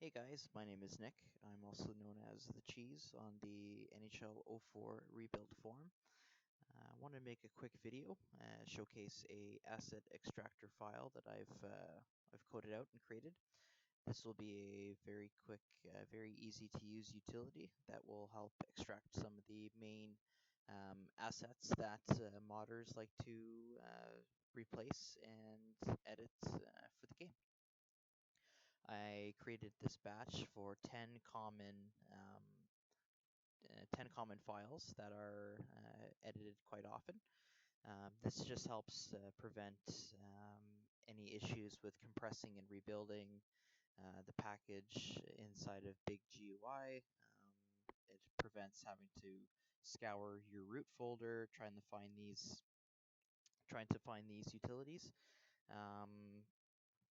Hey guys, my name is Nick. I'm also known as the Cheese on the NHL 04 rebuild forum. I want to make a quick video, showcase a asset extractor file that I've coded out and created. This will be a very quick, very easy to use utility that will help extract some of the main assets that modders like to replace and edit for the game. I created this batch for 10 common files that are edited quite often. This just helps prevent any issues with compressing and rebuilding the package inside of Big GUI. It prevents having to scour your root folder trying to find these utilities.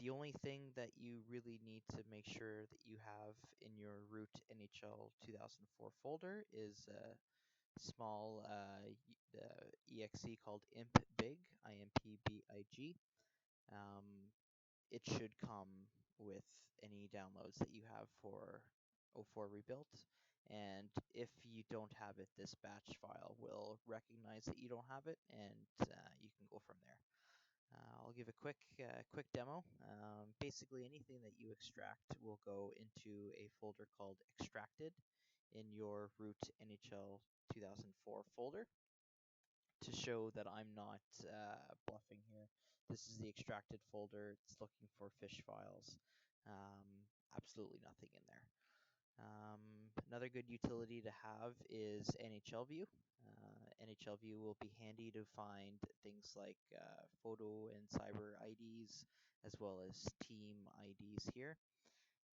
The only thing that you really need to make sure that you have in your root NHL 2004 folder is a small exe called impbig, IMPBIG. It should come with any downloads that you have for 04 rebuilt. And if you don't have it, this batch file will recognize that you don't have it, and you can go from there. I'll give a quick demo. Basically, anything that you extract will go into a folder called extracted in your root NHL 2004 folder. To show that I'm not bluffing here, this is the extracted folder. It's looking for fish files. Absolutely nothing in there. Another good utility to have is NHL View. NHL View will be handy to find things like photo and cyber IDs, as well as team IDs here.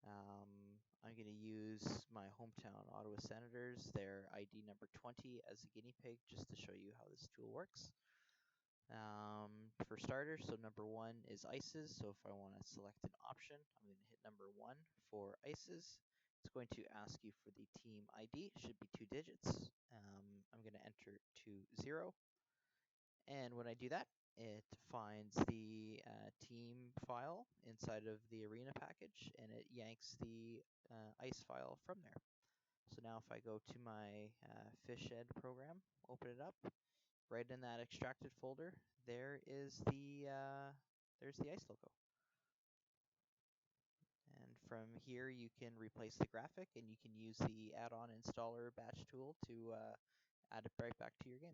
I'm going to use my hometown Ottawa Senators, their ID number 20 as a guinea pig, just to show you how this tool works. For starters, so number 1 is ICEs. So if I want to select an option, I'm going to hit number 1 for ICEs. It's going to ask you for the team ID. It should be 2 digits. I'm going to enter 20. And when I do that, it finds the team file inside of the arena package, and it yanks the ICE file from there. So now if I go to my FishEd program, open it up, right in that extracted folder, there's the ICE logo. And from here, you can replace the graphic, and you can use the add-on installer batch tool to add it right back to your game.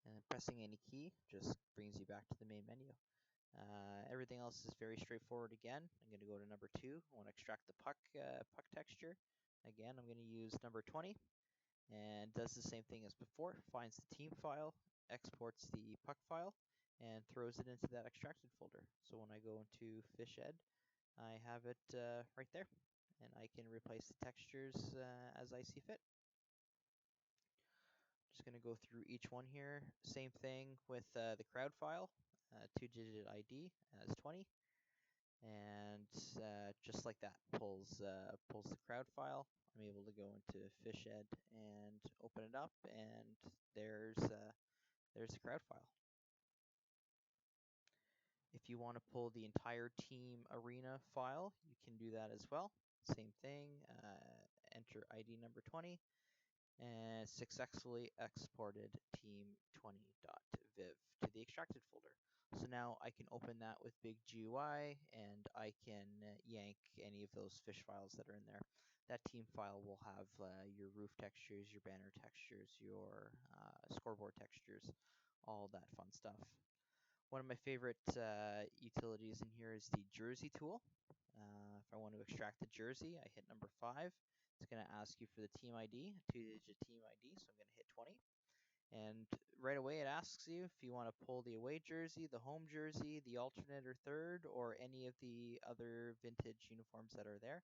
And pressing any key just brings you back to the main menu. Everything else is very straightforward again. I'm going to go to number 2. I want to extract the puck texture. Again, I'm going to use number 20, and does the same thing as before. Finds the team file, exports the puck file, and throws it into that extracted folder. So when I go into FishEd, I have it right there, and I can replace the textures as I see fit. Just going to go through each one here. Same thing with the crowd file, 2-digit ID as 20, and just like that, pulls the crowd file. I'm able to go into FishEd and open it up, and there's the crowd file. If you want to pull the entire team arena file, you can do that as well. Same thing, enter ID number 20, and successfully exported team20.viv to the extracted folder. So now I can open that with Big GUI, and I can yank any of those fish files that are in there. That team file will have your roof textures, your banner textures, your scoreboard textures, all that fun stuff. One of my favorite utilities in here is the jersey tool. If I want to extract the jersey, I hit number 5. It's going to ask you for the team ID, a 2-digit team ID, so I'm going to hit 20. And right away it asks you if you want to pull the away jersey, the home jersey, the alternate or third, or any of the other vintage uniforms that are there.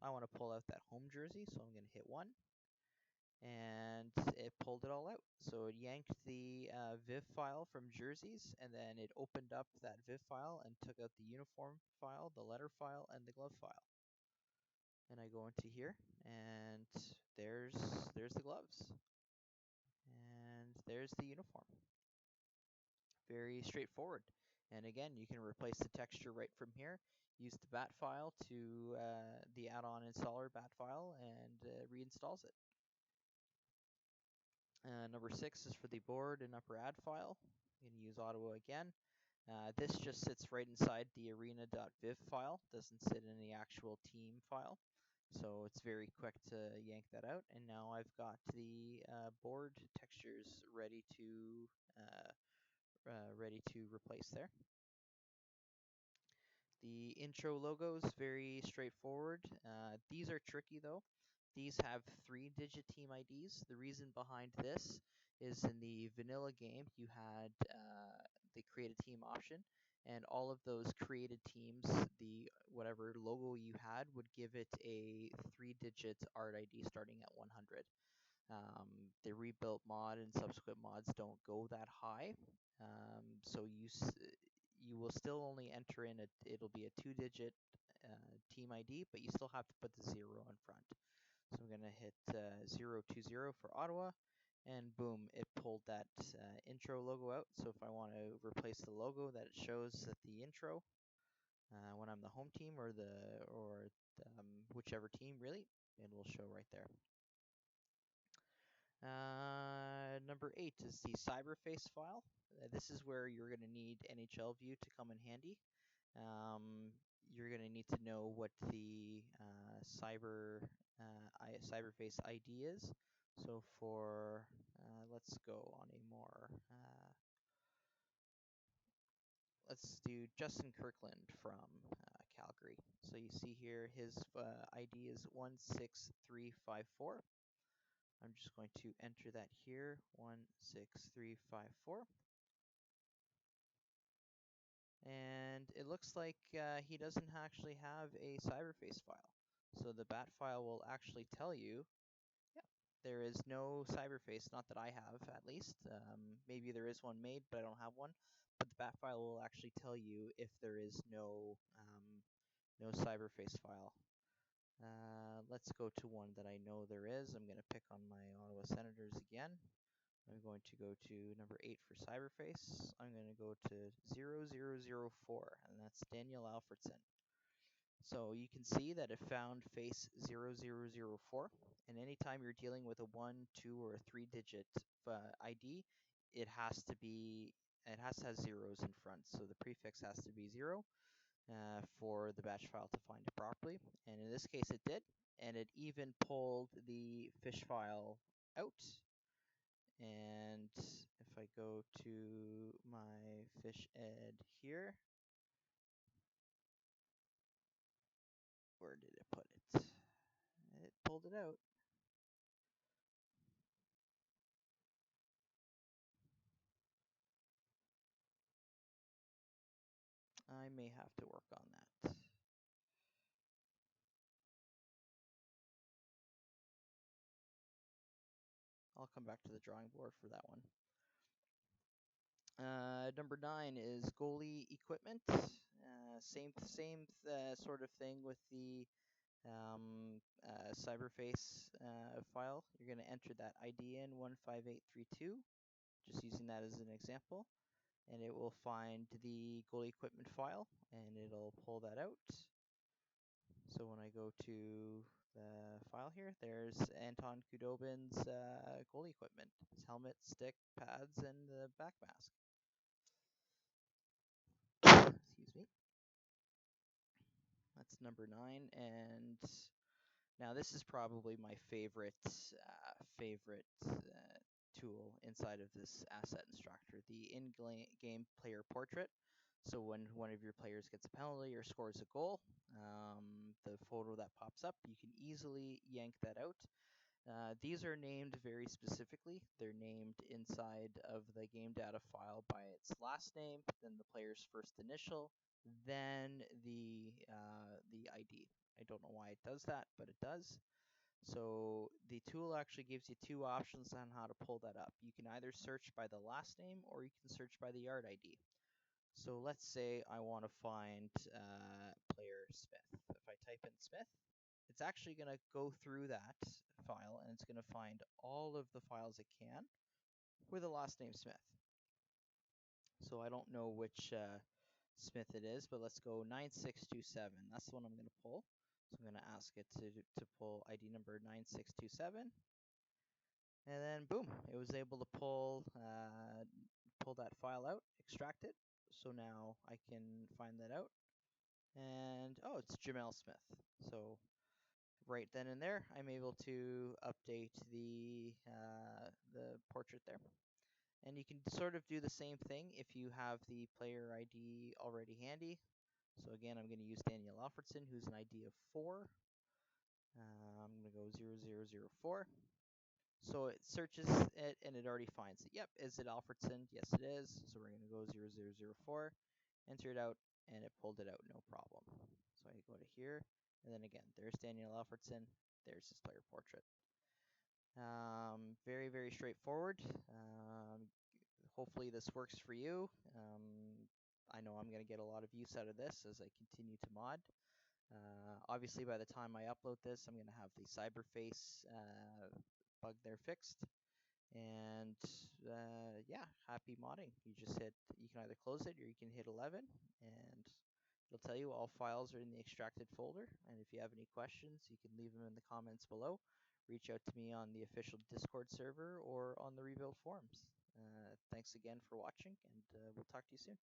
I want to pull out that home jersey, so I'm going to hit 1. And it pulled it all out. So it yanked the viv file from jerseys, and then it opened up that viv file and took out the uniform file, the letter file, and the glove file. And I go into here, and there's the gloves, and there's the uniform. Very straightforward. And again, you can replace the texture right from here. Use the bat file to the add-on installer bat file, and reinstalls it. Number 6 is for the board and upper add file. You can use Ottawa again. This just sits right inside the arena.viv file, doesn't sit in the actual team file. So it's very quick to yank that out. And now I've got the board textures ready to replace there. The intro logo is very straightforward. These are tricky though. These have 3-digit team IDs. The reason behind this is in the vanilla game, you had the create a team option, and all of those created teams, the whatever logo you had would give it a 3-digit art ID starting at 100. The rebuilt mod and subsequent mods don't go that high, so you will still only enter in it'll be a 2-digit team ID, but you still have to put the 0 in front. So I'm going to hit 020 for Ottawa, and boom, it pulled that intro logo out. So if I want to replace the logo that it shows at the intro when I'm the home team or whichever team really, it will show right there. Number 8 is the cyberface file. This is where you're going to need NHL View to come in handy. You're going to need to know what the cyberface ID is. So for let's go on a more let's do Justin Kirkland from Calgary. So you see here his ID is 16354. I'm just going to enter that here, 16354. And it looks like he doesn't actually have a cyberface file. So the bat file will actually tell you, yeah, there is no cyberface, not that I have at least. Maybe there is one made, but I don't have one. But the bat file will actually tell you if there is no cyberface file. Let's go to one that I know there is. I'm going to pick on my Ottawa Senators again. I'm going to go to number 8 for cyberface. I'm going to go to 0004, and that's Daniel Alfredson. So you can see that it found face 0004, and anytime you're dealing with a 1, 2, or a 3-digit ID, it has to have zeros in front. So the prefix has to be 0 for the batch file to find it properly. And in this case, it did, and it even pulled the fish file out. And if I go to my fish ed here, where did it put it? It pulled it out. I may have to work on that. I'll come back to the drawing board for that one. Number 9 is goalie equipment. Same sort of thing with the cyberface file. You're going to enter that ID in 15832, just using that as an example, and it will find the goalie equipment file, and it'll pull that out. So when I go to the file here, there's Anton Khudobin's goalie equipment, his helmet, stick, pads, and the back mask. Excuse me. That's number 9, and now this is probably my favorite tool inside of this asset instructor, the in-game player portrait. So when one of your players gets a penalty or scores a goal, the photo that pops up, you can easily yank that out. These are named very specifically. They're named inside of the game data file by its last name, then the player's first initial, then the ID. I don't know why it does that, but it does. So the tool actually gives you 2 options on how to pull that up. You can either search by the last name or you can search by the yard ID. So let's say I want to find player Smith. If I type in Smith, it's actually going to go through that file and it's going to find all of the files it can with the last name Smith. So I don't know which Smith it is, but let's go 9627. That's the one I'm going to pull. So I'm going to ask it to pull ID number 9627. And then boom, it was able to pull that file out, extract it. So now I can find that out. And oh, it's Jamel Smith. So right then and there, I'm able to update the portrait there. And you can sort of do the same thing if you have the player ID already handy. So again, I'm going to use Daniel Alfredson, who's an ID of 4. I'm going to go 0004. So it searches it and it already finds it. Yep, is it Alfredson? Yes, it is. So we're going to go 0004, enter it out, and it pulled it out, no problem. So I go to here, and then again, there's Daniel Alfredson. There's his player portrait. Very, very straightforward. Hopefully this works for you. I know I'm going to get a lot of use out of this as I continue to mod. Obviously, by the time I upload this, I'm going to have the Cyberface bug there fixed. And yeah, happy modding. You can either close it or you can hit 11, and it'll tell you all files are in the extracted folder. And if you have any questions, you can leave them in the comments below. Reach out to me on the official Discord server or on the Rebuild forums. Thanks again for watching, and we'll talk to you soon.